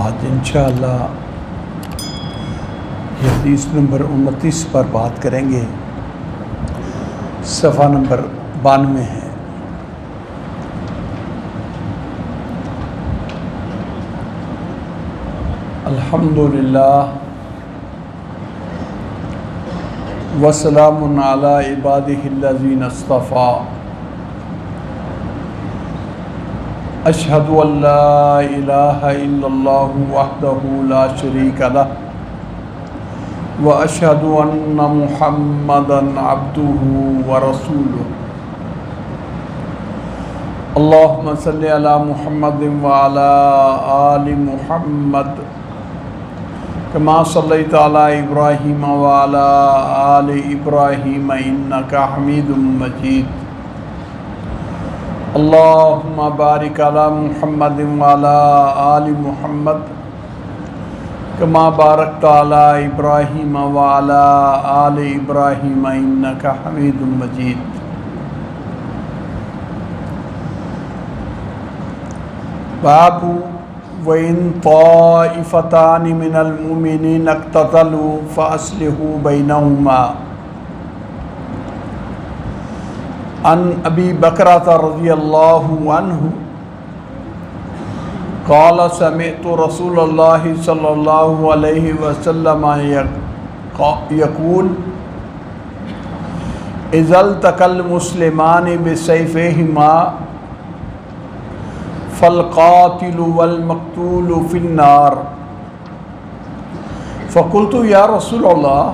आज इंशाअल्लाह ये हदीस नंबर 29 पर बात करेंगे। सफ़ा नंबर 92 है। अल्हम्दुलिल्लाह वस्सलामुन अला इबादिहिल्लज़ीना इस्तफ़ा। अशहदु अल्ला इलाहा इल्लल्लाहु वहदहु ला शरीका लह व अशहदु अन्ना मुहम्मदन अब्दुहु व रसूलुहु। अल्लाहुम्मा सल्लि अला मुहम्मदिन व अला आलि मुहम्मद कमा सल्लैता अला इब्राहीम व अला आलि इब्राहीम इन्नका हमीदुम मजीद। अल्लाहुम्मा बारिक अला मुहम्मदिन व अला आलि मुहम्मद कमा बारकता अला इब्राहीम व अला आलि इब्राहीम इन्नका हमीदुम मजीद। बाबू व इन ताइफतानि मिनल मुमिनीन इक़्ततलू फ़अस्लिहू बैनहुमा। अन अबी बकरता रज़ियल्लाहु अन्हु क़ाल समिअतु रसूलल्लाहि सल्लल्लाहु अलैहि वसल्लम यक़ूल इज़ल तक़ल मुस्लिमानि बिसैफ़िहिमा फ़ल क़ातिलु वल मक़तूलु फ़िन्नार। फ़क़ुल्तु या रसूलल्लाह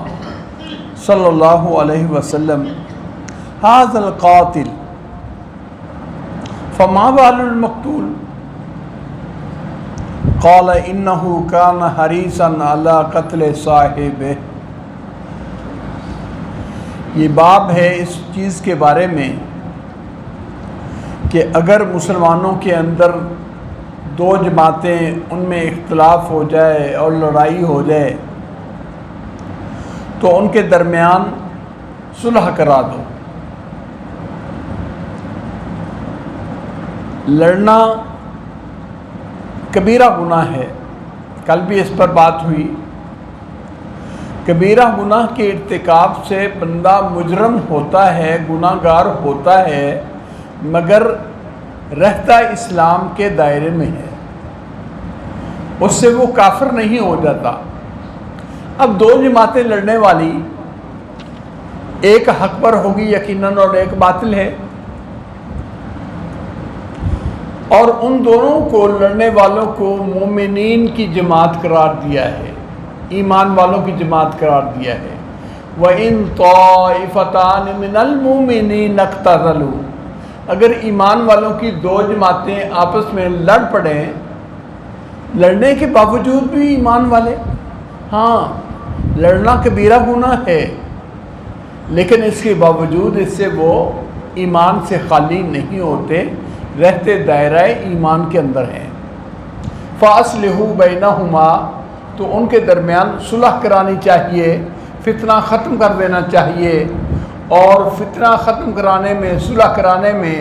सल्लल्लाहु अलैहि वसल्लम हाज़ल क़ातिल फ़मा बालुल मक़तूल। क़ाल इन्नहु कान हरीसन अला क़त्ल साहिबिही। ये बाब है इस चीज़ के बारे में कि अगर मुसलमानों के अंदर दो जमातें उनमें इख्तलाफ हो जाए और लड़ाई हो जाए तो उनके दरमियान सुलह करा दो। लड़ना कबीरा गुनाह है, कल भी इस पर बात हुई। कबीरा गुनाह के इर्तिकाब से बंदा मुजरम होता है, गुनाहगार होता है, मगर रहता इस्लाम के दायरे में है, उससे वो काफिर नहीं हो जाता। अब दो जमातें लड़ने वाली, एक हक पर होगी यकीनन और एक बातिल है, और उन दोनों को लड़ने वालों को मोमिनीन की जमात करार दिया है, ईमान वालों की जमात करार दिया है। व इन ताइफतान मिनल मुमिनीन इक़्ततलू, अगर ईमान वालों की दो जमातें आपस में लड़ पड़ें, लड़ने के बावजूद भी ईमान वाले, हाँ लड़ना कबीरा गुनाह है, लेकिन इसके बावजूद इससे वो ईमान से खाली नहीं होते, रहते दायरा ईमान के अंदर हैं। फ़अस्लिहू बैनहुमा, तो उनके दरमियान सुलह करानी चाहिए, फितना ख़त्म कर देना चाहिए। और फितना ख़त्म कराने में, सुलह कराने में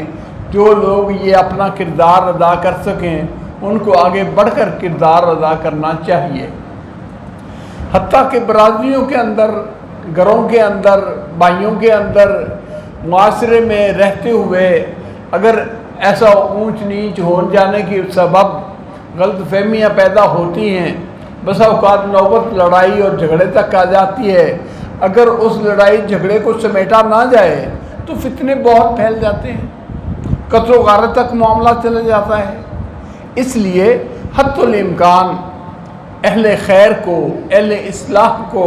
जो लोग ये अपना किरदार अदा कर सकें उनको आगे बढ़कर किरदार अदा करना चाहिए। हत्ता कि बरादरियों के अंदर, घरों के अंदर, भाइयों के अंदर, मुआशरे में रहते हुए अगर ऐसा ऊंच नीच हो जाने की सबब गलतफहमियाँ पैदा होती हैं, बस औकात नौबत लड़ाई और झगड़े तक आ जाती है, अगर उस लड़ाई झगड़े को समेटा ना जाए तो फितने बहुत फैल जाते हैं, कत्ल गारत तक मामला चला जाता है। इसलिए हत्तुल इम्कान अहले खैर को, अहले इस्लाह को,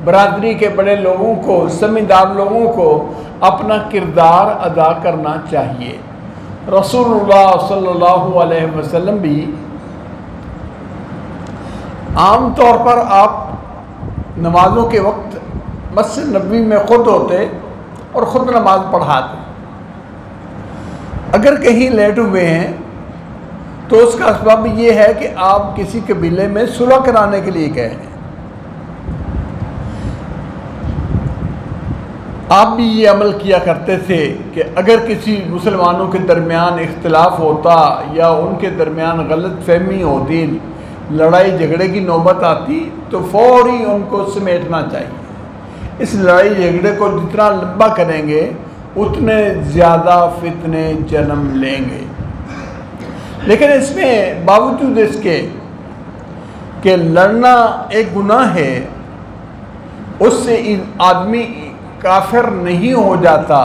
बरादरी के बड़े लोगों को, समझदार लोगों को अपना किरदार अदा करना चाहिए। रसूलुल्लाह सल्लल्लाहु अलैहि वसल्लम भी आम तौर पर आप नमाज़ों के वक्त मस्जिद नबवी में ख़ुद होते और ख़ुद नमाज पढ़ाते। अगर कहीं लेट हुए हैं तो उसका सबब ये है कि आप किसी कबीले में सुलह कराने के लिए गए हैं। आप भी ये अमल किया करते थे कि अगर किसी मुसलमानों के दरमियान इख्तिलाफ होता या उनके दरमियान गलत फहमी होती, लड़ाई झगड़े की नौबत आती तो फौरी उनको समेटना चाहिए। इस लड़ाई झगड़े को जितना लंबा करेंगे उतने ज़्यादा फितने जन्म लेंगे। लेकिन इसमें बावजूद इसके कि लड़ना एक गुनाह है, उससे आदमी काफिर नहीं हो जाता,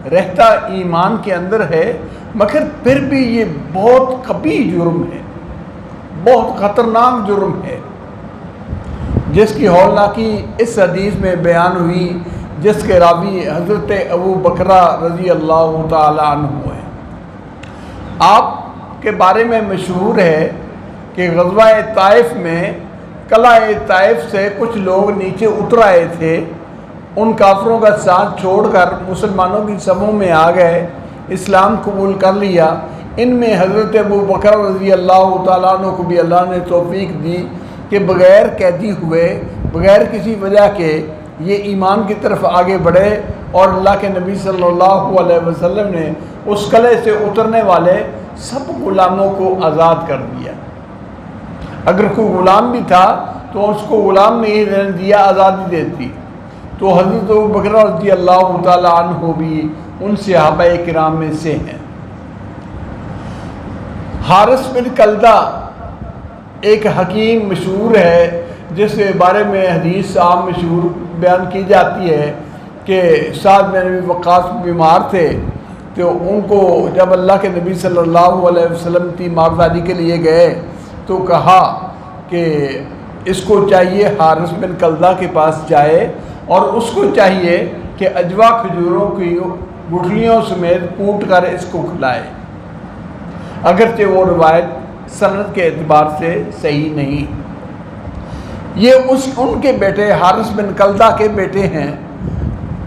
रहता ईमान के अंदर है, मगर फिर भी ये बहुत कबीह जुर्म है, बहुत ख़तरनाक जुर्म है, जिसकी हौलनाकी इस हदीस में बयान हुई, जिसके रावी हज़रत अबू बकरा रज़ी अल्लाह ताला अन्हु है। आपके बारे में मशहूर है कि ग़ज़वा ताइफ में कला ताइफ से कुछ लोग नीचे उतर आए थे, उन काफिरों का साथ छोड़कर मुसलमानों की समूह में आ गए, इस्लाम कबूल कर लिया। इनमें हज़रत अबू बकर रज़ी अल्लाह तआला अन्हु को भी अल्लाह ने तौफीक दी कि बग़ैर कैदी हुए, बग़ैर किसी वजह के ये ईमान की तरफ आगे बढ़े, और अल्लाह के नबी सल्लल्लाहु अलैहि वसल्लम ने उस कले से उतरने वाले सब ग़ुलामों को आज़ाद कर दिया। अगर कोई ग़ुलाम भी था तो उसको ग़ुलाम नहीं रहने दिया, आज़ादी देती। तो हज़रत अबू बकर रज़ी अल्लाह तआला अन्हु भी उन सहाबाए किराम में से हैं। हारिस बिन कल्दा एक हकीम मशहूर है, जिसके बारे में हदीस आम मशहूर बयान की जाती है कि साद बिन अबी वक़ास बीमार थे, तो उनको जब अल्लाह के नबी सल्लल्लाहु अलैहि वसल्लम तीमारदारी के लिए गए तो कहा कि इसको चाहिए हारिस बिन कल्दा के पास जाए और उसको चाहिए कि अजवा खजूरों की गुठलियों समेत कूट कर इसको खिलाए, अगरचे वो रिवायत सनद के एतबार से सही नहीं। ये उनके बेटे हारिस बिन कल्दा के बेटे हैं,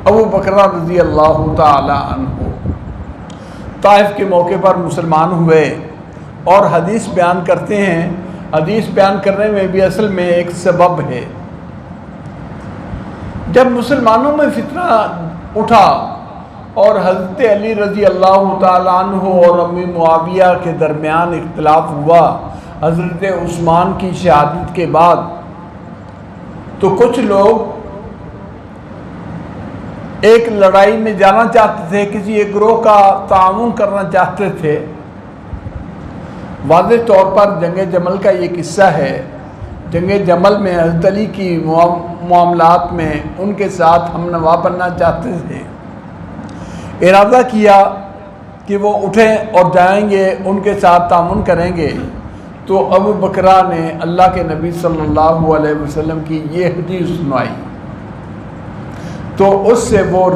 अबू बकर रज़ी अल्लाह ताला अन्हु। ताइफ के मौके पर मुसलमान हुए और हदीस बयान करते हैं। हदीस बयान करने में भी असल में एक सबब है। जब मुसलमानों में फितना उठा और हज़रत अली रज़ी अल्लाह ताला अन्हु और अम्मी मुआविया के दरमियान इख्तिलाफ हुआ हज़रत उस्मान की शहादत के बाद, तो कुछ लोग एक लड़ाई में जाना चाहते थे, किसी एक ग्रोह का ताउन करना चाहते थे। वाज़े तौर पर जंग जमल का ये किस्सा है। जंग जमल में हज़रत अली की मामलात में उनके साथ हम नवा बनना चाहते थे। इरादा किया कि वो उठें और जाएंगे, उनके साथ तामुन करेंगे। तो अबू बकरा ने अल्लाह के नबी सल्लल्लाहु अलैहि वसल्लम की ये हदीस सुनाई, तो उससे वो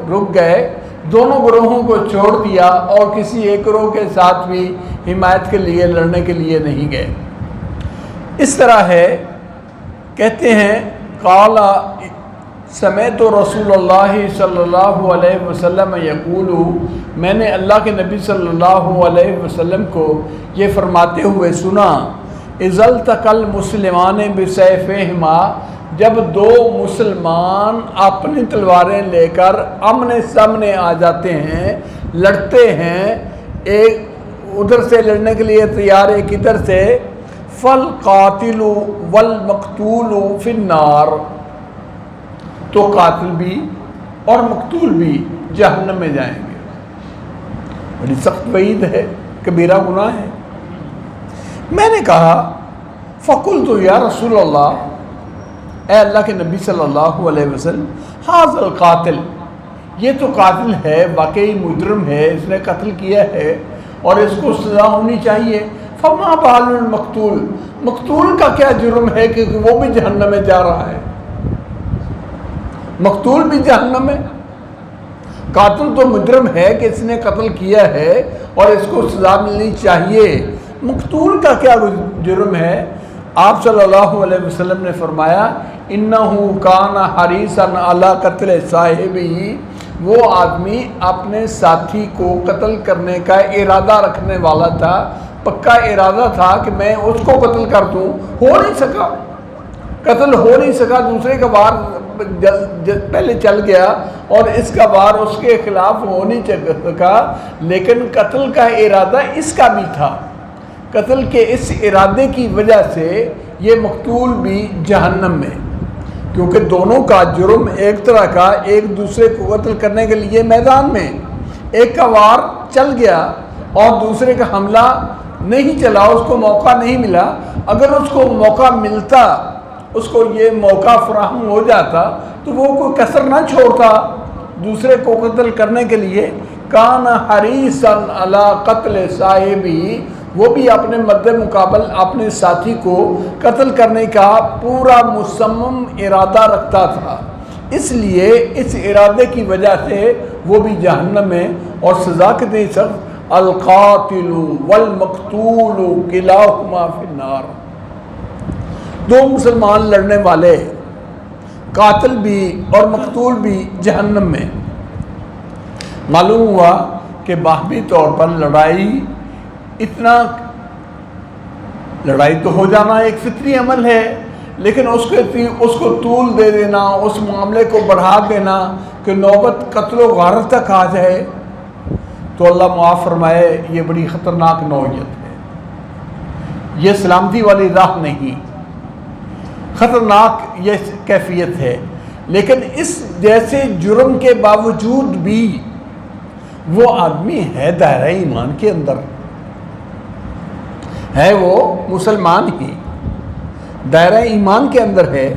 रुक गए, दोनों ग्रोहों को छोड़ दिया और किसी एक ग्रोह के साथ भी हिमायत के लिए लड़ने के लिए नहीं गए। इस तरह है, कहते हैं काला समेतो रसूलुल्लाह सल्लल्लाहु अलैहि वसल्लम यक़ूलु, मैंने अल्लाह के नबी सल्लल्लाहु अलैहि वसल्लम को ये फरमाते हुए सुना, इज़ल तकल मुस्लिमान बिसैफ़िहिमा, जब दो मुसलमान अपनी तलवारें लेकर आमने सामने आ जाते हैं, लड़ते हैं, एक उधर से लड़ने के लिए तैयार, एक इधर से, फल कातिलु वल मक़तूलु फिन्नार, तो कातिल भी और मकतूल भी जहन्नम में जाएंगे। बड़ी सख्त वईद है, कबीरा गुनाह है। मैंने कहा फ़कुल तो या रसूल अल्लाह, ए अल्लाह के नबी सल्लल्लाहु अलैहि वसल्लम, हाज़ल कातिल, ये तो कातिल है, वाकई मुजरिम है, इसने कत्ल किया है और इसको सज़ा होनी चाहिए। फमा बालुल मकतूल, मकतूल का क्या जुर्म है कि वो भी जहन्नम में जा रहा है? मकतूल भी जहन्नम में, कातिल तो मुजरिम है कि इसने कत्ल किया है और इसको सज़ा मिलनी चाहिए, मकतूल का क्या जुर्म है? आप सल्लल्लाहु अलैहि वसल्लम ने फरमाया, इन्नहु काना हरीसन अला कत्ल साहिबिही, वो आदमी अपने साथी को कत्ल करने का इरादा रखने वाला था, पक्का इरादा था कि मैं उसको कत्ल कर दूँ, हो नहीं सका, कत्ल हो नहीं सका, दूसरे का वार पहले चल गया और इसका वार उसके खिलाफ हो नहीं सका, लेकिन कत्ल का इरादा इसका भी था। कत्ल के इस इरादे की वजह से ये मकतूल भी जहन्नम में, क्योंकि दोनों का जुर्म एक तरह का, एक दूसरे को कत्ल करने के लिए मैदान में एक का वार चल गया और दूसरे का हमला नहीं चला, उसको मौका नहीं मिला। अगर उसको मौका मिलता, उसको ये मौका फराहम हो जाता तो वो कोई कसर ना छोड़ता दूसरे को कत्ल करने के लिए। कान हरीसन अला कत्ल साहिबी, वो भी अपने मद्दे मुकाबल अपने साथी को कत्ल करने का पूरा मुसम्मम इरादा रखता था, इसलिए इस इरादे की वजह से वो भी जहन्नम में। और सज़ा के दे सब अल-क़ातिलु वल-मक़तूलु किलाहुमा फिन्नार, दो मुसलमान लड़ने वाले, कातिल भी और मकतूल भी जहन्नम में। मालूम हुआ कि बाहमी तौर पर लड़ाई तो हो जाना एक फितरी अमल है, लेकिन उसको तूल दे देना, उस मामले को बढ़ा देना कि नौबत कत्ल व गारत तक आ जाए, तो अल्लाह मुआफ़ फरमाए ये बड़ी ख़तरनाक नौइयत है, ये सलामती वाली राह नहीं, ख़तरनाक ये कैफियत है। लेकिन इस जैसे जुर्म के बावजूद भी वो आदमी है दायरा ईमान के अंदर, है वो मुसलमान ही दायरा ईमान के अंदर है।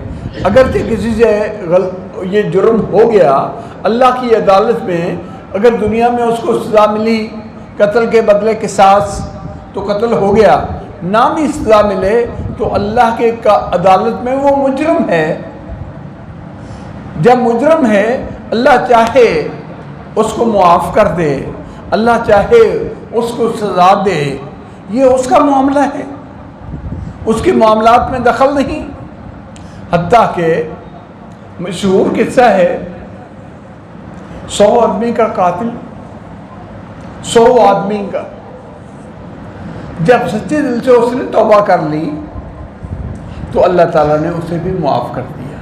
अगर किसी से ये जुर्म हो गया, अल्लाह की अदालत में अगर दुनिया में उसको सज़ा मिली कत्ल के बदले किसास, तो कत्ल हो गया, ना भी सज़ा मिले तो अल्लाह के अदालत में वो मुजरम है। जब मुजरम है, अल्लाह चाहे उसको मुआफ़ कर दे, अल्लाह चाहे उसको सज़ा दे, ये उसका मामला है, उसके मामलात में दखल नहीं। हत्ता के मशहूर किस्सा है, 100 आदमी का कातिल, 100 आदमी का, जब सच्चे दिल से उसने तौबा कर ली तो अल्लाह ताला ने उसे भी मुआफ़ कर दिया,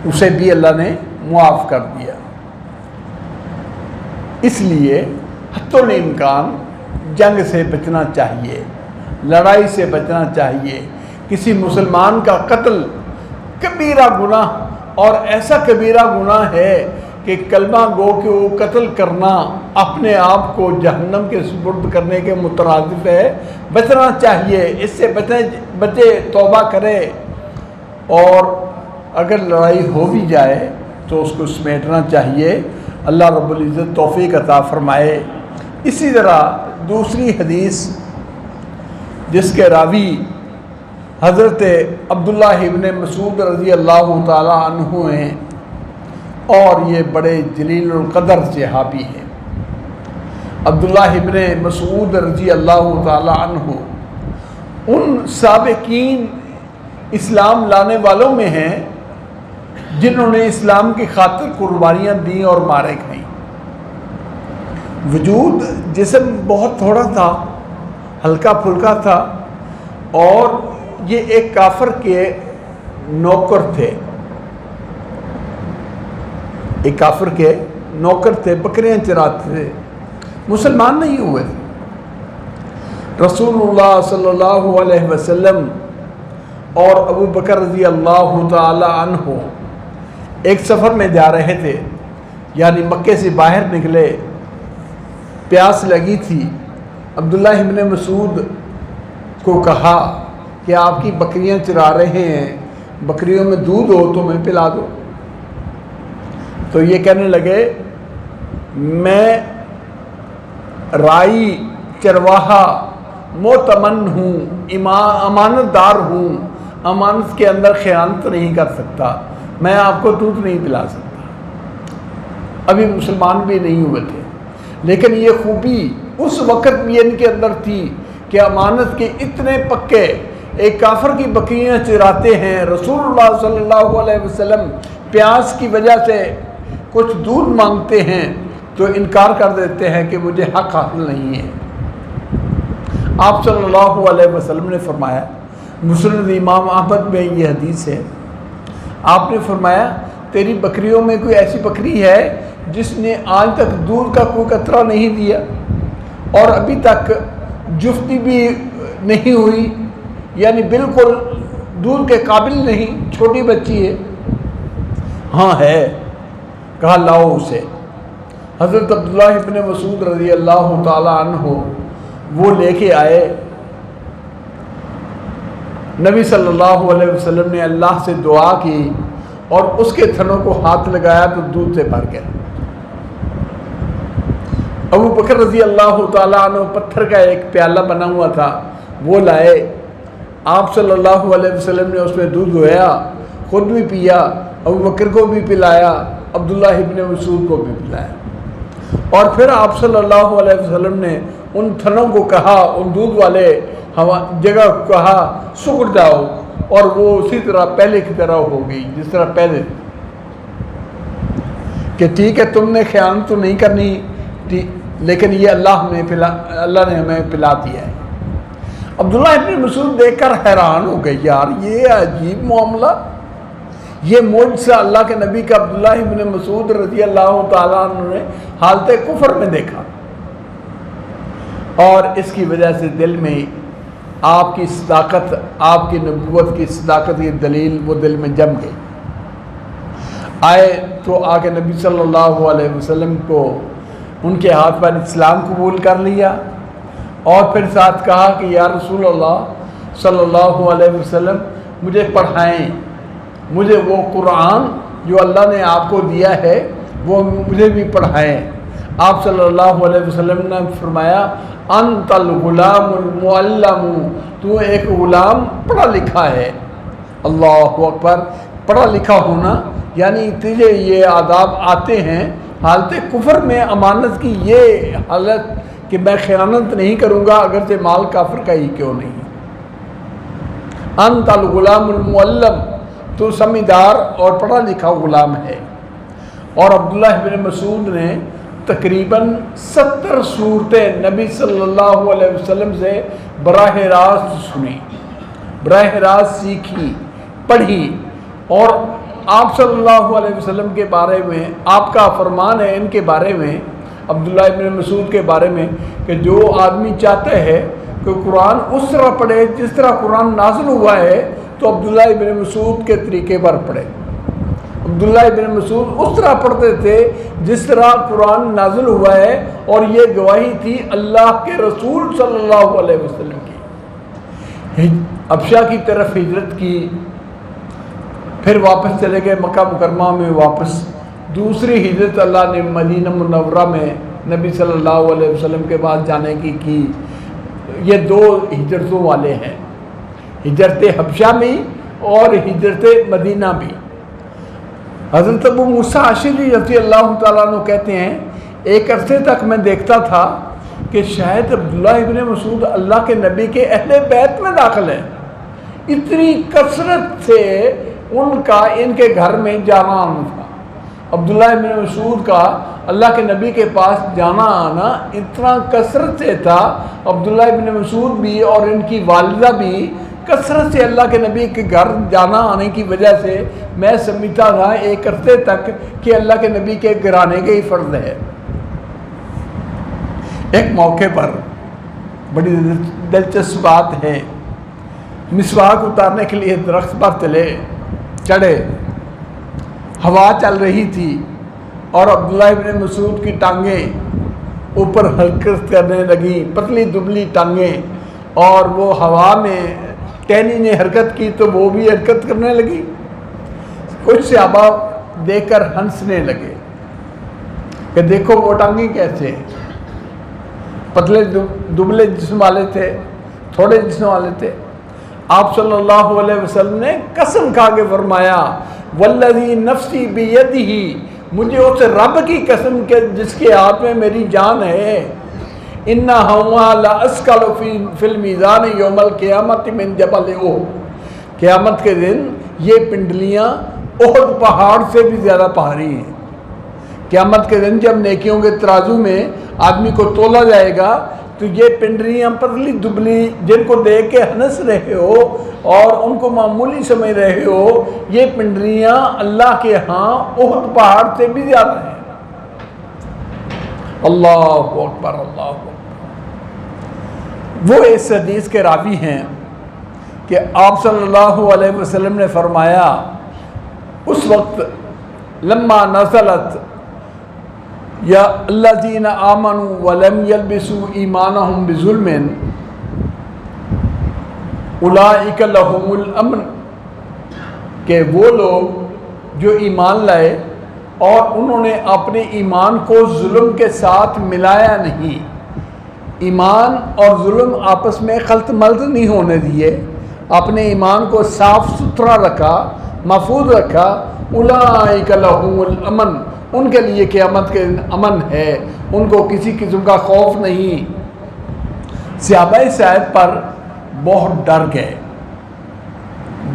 उसे भी अल्लाह ने मुआफ़ कर दिया। इसलिए हत्तुल इम्कान जंग से बचना चाहिए, लड़ाई से बचना चाहिए। किसी मुसलमान का कत्ल कबीरा गुनाह, और ऐसा कबीरा गुनाह है कि कलमा गो के वो कत्ल करना अपने आप को जहन्नम के सुपुर्द करने के मुतरादिफ है। बचना चाहिए, इससे बचे तौबा करे, और अगर लड़ाई हो भी जाए तो उसको समेटना चाहिए। अल्लाह रब्बुल इज़्ज़त तौफ़ीक़ अता फ़रमाए। इसी तरह दूसरी हदीस जिसके रावी हज़रत अब्दुल्ला इब्न मसूद रज़ी अल्लाह ताला अन्हु हैं, और ये बड़े जलीलुल क़दर सहाबी हैं। अब्दुल्ला इब्न मसूद रज़ी अल्लाह ताला अन्हु उन साबिकीन इस्लाम लाने वालों में हैं जिन्होंने इस्लाम की खातिर कुर्बानियाँ दी और मारे गई। वजूद जिस्म बहुत थोड़ा था, हल्का फुल्का था, और ये एक काफिर के नौकर थे, एक काफिर के नौकर थे, बकरियां चराते थे, मुसलमान नहीं हुए थे। रसूलुल्लाह सल्लल्लाहु अलैहि वसल्लम और अबू बकर रज़ी अल्लाह ताला अन्हु एक सफ़र में जा रहे थे, यानी मक्के से बाहर निकले, प्यास लगी थी। अब्दुल्ला इब्न मसूद को कहा कि आपकी बकरियां चरा रहे हैं, बकरियों में दूध हो तो मैं पिला दो। तो ये कहने लगे, मैं राई चरवाहा मोतमन हूँ, अमानतदार हूँ, अमानत के अंदर ख़यानत नहीं कर सकता, मैं आपको दूध नहीं पिला सकता। अभी मुसलमान भी नहीं हुए थे, लेकिन ये खूबी उस वक़्त भी इनके अंदर थी कि अमानत के इतने पक्के। एक काफिर की बकरियां चराते हैं, रसूलुल्लाह सल्लल्लाहु अलैहि वसल्लम प्यास की वजह से कुछ दूध मांगते हैं तो इनकार कर देते हैं कि मुझे हक हासिल नहीं है। आप सल्लल्लाहु अलैहि वसल्लम ने फरमाया, मुस्लिम इमाम अहमद में ये हदीस है, आपने फरमाया तेरी बकरियों में कोई ऐसी बकरी है जिसने आज तक दूध का कोई कतरा नहीं दिया और अभी तक जुफ्ती भी नहीं हुई, यानी बिल्कुल दूध के काबिल नहीं, छोटी बच्ची है। हाँ है। कहा लाओ उसे। हज़रत अब्दुल्लाह इब्न मसूद रज़ी अल्लाह ताला अन्हु वो लेके आए। नबी सल्लल्लाहु अलैहि वसल्लम ने अल्लाह से दुआ की और उसके थनों को हाथ लगाया तो दूध से भर गया। अबू बकर रज़ी अल्लाह ताला अन्हु पत्थर का एक प्याला बना हुआ था, वो लाए। आप सल्लल्लाहु अलैहि वसल्लम ने उसमें दूध धोया, खुद भी पिया, अबू बकर को भी पिलाया, अब्दुल्लाह इब्न मसूद को भी पिलाया। और फिर आप सल्लल्लाहु अलैहि वसल्लम ने उन थनों को कहा, उन दूध वाले हवा जगह को कहा सुकड़ जाओ, और वो उसी तरह पहले की तरह हो गई जिस तरह पहले। कि ठीक है तुमने ख़यानत तो नहीं करनी, लेकिन ये अल्लाह ने हमें पिला दिया है। अब्दुल्लाह इब्न मसूद देखकर हैरान हो गए, यार ये अजीब मामला, ये मुझसे अल्लाह के नबी का अब्दुल्लाह इब्न मसूद रज़ी अल्लाह ताला अन्हु ने हालत कुफर में देखा, और इसकी वजह से दिल में आपकी सदाकत, आपकी नबूवत की सदाकत की दलील वो दिल में जम गई। आए तो आके नबी सल्लल्लाहु अलैहि वसल्लम को उनके हाथ पर इस्लाम कबूल कर लिया, और फिर साथ कहा कि या रसूल अल्लाह सल्लल्लाहु अलैहि वसल्लम मुझे पढ़ाएं, मुझे वो कुरान जो अल्लाह ने आपको दिया है वो मुझे भी पढ़ाएं। आप सल्लल्लाहु अलैहि वसल्लम ने फरमाया अंतल गुलामुल मुअल्लमु, तू एक गुलाम पढ़ा लिखा है। अल्लाहु अकबर। पढ़ा लिखा होना यानी तुझे ये आदाब आते हैं हालत कुफर में अमानत की, ये हालत कि मैं ख़यानत नहीं करूँगा अगर से माल काफिर का ही क्यों नहीं। अंतल गुलामुल मुअल्लम, तो समझदार और पढ़ा लिखा गुलाम है। और अब्दुल्लाह इब्न मसूद ने तकरीबन 70 सूरतें नबी सल्लल्लाहु अलैहि वसल्लम से बराह रास्त सुनी, बराह रास्त सीखी, पढ़ी। और आप सल्लल्लाहु अलैहि वसल्लम के बारे में आपका फरमान है इनके बारे में, अब्दुल्लाह इब्न मसूद के बारे में, कि जो आदमी चाहते हैं कि कुरान उस तरह पढ़े जिस तरह कुरान नाज़िल हुआ है, तो अब्दुल्ला इब्न मसूद के तरीके पर पढ़े। अब्दुल्ला इब्न मसूद उस तरह पढ़ते थे जिस तरह कुरान नाज़िल हुआ है, और ये गवाही थी अल्लाह के रसूल सल्लल्लाहु अलैहि वसल्लम की। हबशा की तरफ हिजरत की, फिर वापस चले गए मक्का मुकरमा में। वापस दूसरी हिजरत अल्लाह ने मदीना मुनव्वरा में नबी सल्लल्लाहु अलैहि वसल्लम के बाद जाने की। ये दो हिजरतों वाले हैं, हिजरत हबशा में और हिजरत मदीना भी। हज़रत अबू मूसा अशरी रज़ी अल्लाह ताला अन्हु कहते हैं एक अरसे तक मैं देखता था कि शायद अब्दुल्लाह इब्न मसूद अल्लाह के नबी के अहले बैत में दाखिल है। इतनी कसरत से उनका इनके घर में जाना आना था। अब्दुल्लाह इब्न मसूद का अल्लाह के नबी के पास जाना आना इतना कसरत से था। अब्दुल्लाह इब्न मसूद भी और इनकी वालिदा भी कसरत से अल्लाह के नबी के घर जाना आने की वजह से मैं समझता था एक अरसे तक कि अल्लाह के नबी के घराने के ही फ़र्ज है। एक मौके पर बड़ी दिलचस्प बात है, मिसवाक उतारने के लिए दरख्त पर चढ़े, हवा चल रही थी और अब्दुल्लाह इब्न मसूद की टांगें ऊपर हरकत करने लगी, पतली दुबली टांगें, और वो हवा में टहनी ने हरकत की तो वो भी हरकत करने लगी। कुछ सहाबा देखकर हंसने लगे कि देखो वो टांगे कैसे, पतले दुबले जिस्म वाले थे, थोड़े जिस्म वाले थे। आप सल्लल्लाहु अलैहि वसल्लम ने कसम खा के फरमाया वल्लज़ी नफ्सी बियदिही, मुझे उस रब की कसम के जिसके हाथ में मेरी जान है, इन्ना हुआ ला अस्कल फिल मीज़ान यौमल क़ियामत मिन जबल ओहद, क़यामत के दिन ये पिंडलियाँ ओहद पहाड़ से भी ज़्यादा भारी हैं। क़यामत के दिन जब नेकियों के तराजू में आदमी को तोला जाएगा तो ये पिंडलियाँ पतली दुबली जिनको देख के हंस रहे हो और उनको मामूली समझ रहे हो, ये पिंडलियाँ अल्लाह के यहाँ ओहद पहाड़ से भी ज़्यादा हैं। अल्लाहु अकबर, अल्लाहु अकबर। वो इस हदीस के रावी हैं कि आप सल्लल्लाहु अलैहि वसल्लम ने फरमाया, उस वक्त लम्मा नज़लत या अल्लज़ीना आमनू वलम यल्बिसू ईमानहुम बिज़ुल्मिन उलाइका लहुमुल अमन, कि वो लोग जो ईमान लाए और उन्होंने अपने ईमान को जुल्म के साथ मिलाया नहीं, ईमान और जुल्म आपस में खल्त मल्त नहीं होने दिए, अपने ईमान को साफ सुथरा रखा, महफूज रखा, उलाइका लहुमुल अमन, उनके लिए क़यामत के अमन है, उनको किसी किस्म का खौफ नहीं। सहाबा सैद पर बहुत डर गए,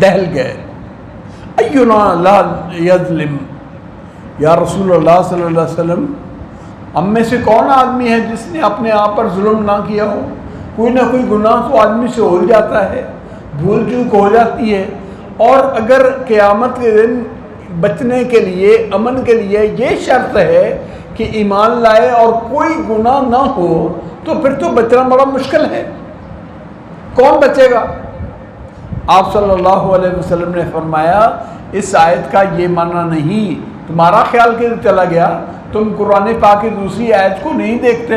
दहल गए। अय्युना ला यज़लिम, या रसूलुल्लाह सल्लल्लाहु अलैहि वसल्लम, हम में से कौन आदमी है जिसने अपने आप पर जुल्म ना किया हो? कोई ना कोई गुनाह तो आदमी से हो जाता है, भूल चूक हो जाती है। और अगर क़यामत के दिन बचने के लिए, अमन के लिए ये शर्त है कि ईमान लाए और कोई गुनाह ना हो, तो फिर तो बचना बड़ा मुश्किल है। कौन बचेगा? आप सल्लल्लाहु अलैहि वसल्लम ने फरमाया, इस आयत का ये माना नहीं, तुम्हारा ख्याल किधर चला गया? तुम कुरान पाक की दूसरी आयत को नहीं देखते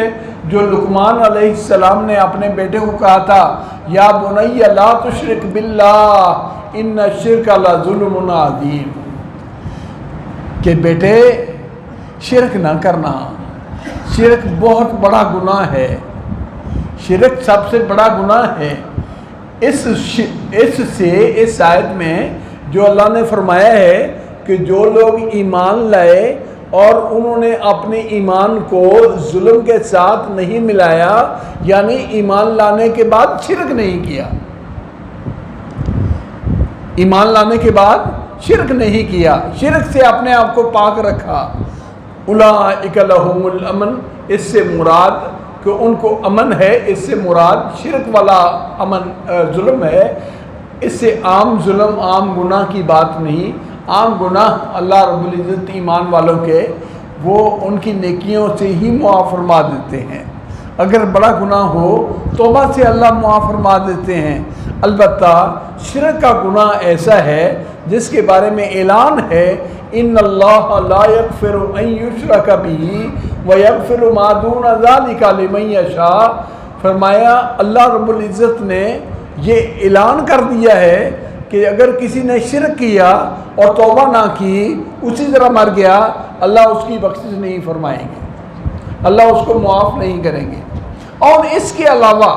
जो लुकमान अलैहिस्सलाम ने अपने बेटे को कहा था, या बुनैया ला तुश्रिक बिल्लाह इन्न शिर्क लज़ुल्मुन अज़ीम, कि बेटे शिरक ना करना, शिरक बहुत बड़ा गुनाह है, शिरक सबसे बड़ा गुनाह है। इस आयत में जो अल्लाह ने फरमाया है कि जो लोग ईमान लाए और उन्होंने अपने ईमान को जुल्म के साथ नहीं मिलाया, यानी ईमान लाने के बाद शिरक नहीं किया, ईमान लाने के बाद शिरक नहीं किया, शिरक से अपने आप को पाक रखा, उलाइका लहुमुल अमन, इससे मुराद कि उनको अमन है, इससे मुराद शिरक वाला अमन जुल्म है। इससे आम जुल्म, आम गुनाह की बात नहीं। आम गुनाह अल्लाह रब्बुल इज़्ज़त ईमान वालों के वो उनकी नेकियों से ही मुआफ़ फरमा देते हैं। अगर बड़ा गुनाह हो तौबा से अल्लाह मुआफ़ फरमा देते हैं। अलबत्ता शिरक का गुनाह ऐसा है जिसके बारे में ऐलान है, इन्नल्लाह ला यग़फ़िरु अन युश्रका बिही व यग़फ़िरु मा दूना ज़ालिका लिमन यशा। फरमाया अल्लाह रब्बुल इज़्ज़त ने ये ऐलान कर दिया है कि अगर किसी ने शिरक किया और तौबा ना की, उसी तरह मर गया, अल्लाह उसकी बख्शिश नहीं फरमाएंगे, अल्लाह उसको मुआफ़ नहीं करेंगे। और इसके अलावा,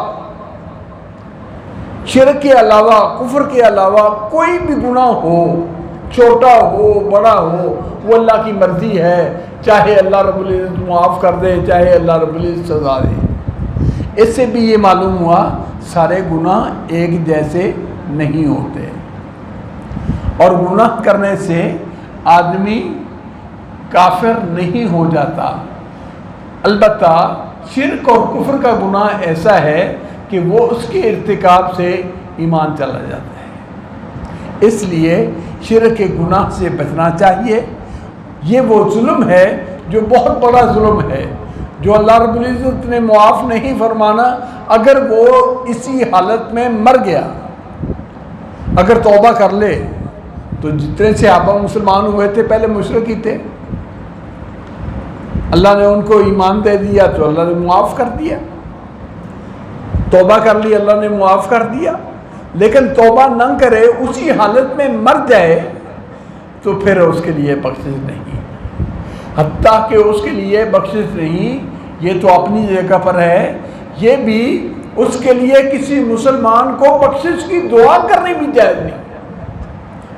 शिरक के अलावा, कुफ्र के अलावा कोई भी गुनाह हो, छोटा हो बड़ा हो, वो अल्लाह की मर्ज़ी है, चाहे अल्लाह रब्बुल इज़्ज़त मुआफ़ कर दे, चाहे अल्लाह रब्बुल इज़्ज़त सज़ा दे। इससे भी ये मालूम हुआ सारे गुनाह एक जैसे नहीं होते, और गुनाह करने से आदमी काफिर नहीं हो जाता। अलबत्ता शिरक और कुफ्र का गुनाह ऐसा है कि वो उसके इर्तिकाब से ईमान चला जाता है। इसलिए शिरक के गुनाह से बचना चाहिए। ये वो जुल्म है जो बहुत बड़ा जुल्म है, जो अल्लाह रब्बुल इज़्ज़त ने मुआफ़ नहीं फरमाना अगर वो इसी हालत में मर गया। अगर तौबा कर ले तो जितने सहाबा मुसलमान हुए थे पहले मुशरिक ही थे, अल्लाह ने उनको ईमान दे दिया तो अल्लाह ने मुआफ़ कर दिया, तौबा कर ली अल्लाह ने मुआफ़ कर दिया। लेकिन तौबा न करे, उसी हालत में मर जाए, तो फिर उसके लिए बख्शिश नहीं। हत्ता कि उसके लिए बख्शिश नहीं, ये तो अपनी जगह पर है, ये भी उसके लिए किसी मुसलमान को बख्शिश की दुआ करनी भी जायज़ नहीं।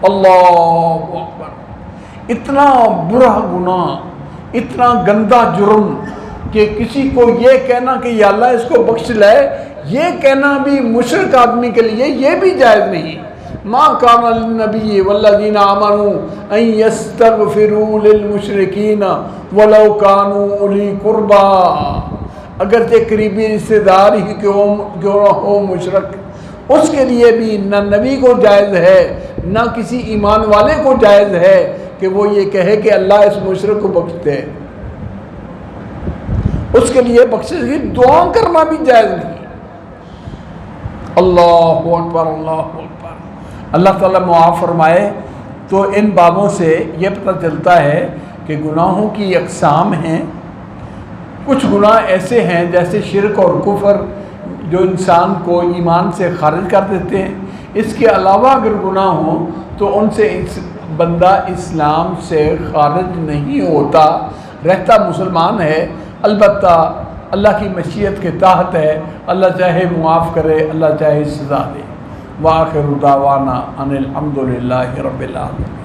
अल्लाहु अकबर। इतना बुरा गुनाह, इतना गंदा जुर्म कि किसी को ये कहना कि या अल्लाह इसको बख्श ले, ये कहना भी मुशरिक आदमी के लिए ये भी जायज़ नहीं। माँ काना लिन्नबी वल्लज़ीना आमनू अन यस्तगफिरू लिलमुशरिकीन वलौ कानू उली कुर्बा। अगर ये करीबी रिश्तेदार ही क्यों ना हो मुशरिक, उसके लिए भी न नबी को जायज़ है न किसी ईमान वाले को जायज़ है कि वो ये कहे कि अल्लाह इस मुशरिक को बख्श दे। उसके लिए बख्शिश की दुआ करना भी जायज़ नहीं। अल्लाहु अकबर, अल्लाहु अकबर। अल्लाह ताला मुआफ़ फरमाए। तो इन बाबों से ये पता चलता है कि गुनाहों की अक़साम हैं। कुछ गुनाह ऐसे हैं जैसे शिरक और कुफ़र जो इंसान को ईमान से खारिज कर देते हैं। इसके अलावा अगर गुनाह हो तो उनसे बंदा इस्लाम से खारिज नहीं होता, रहता मुसलमान है। अलबत्ता अल्लाह की मशीयत के तहत है। अल्लाह चाहे मुआफ़ करे, अल्लाह चाहे सज़ा दे। व आखिरु दावाना अनिल हम्दुलिल्लाहि रब्बिल आलमीन।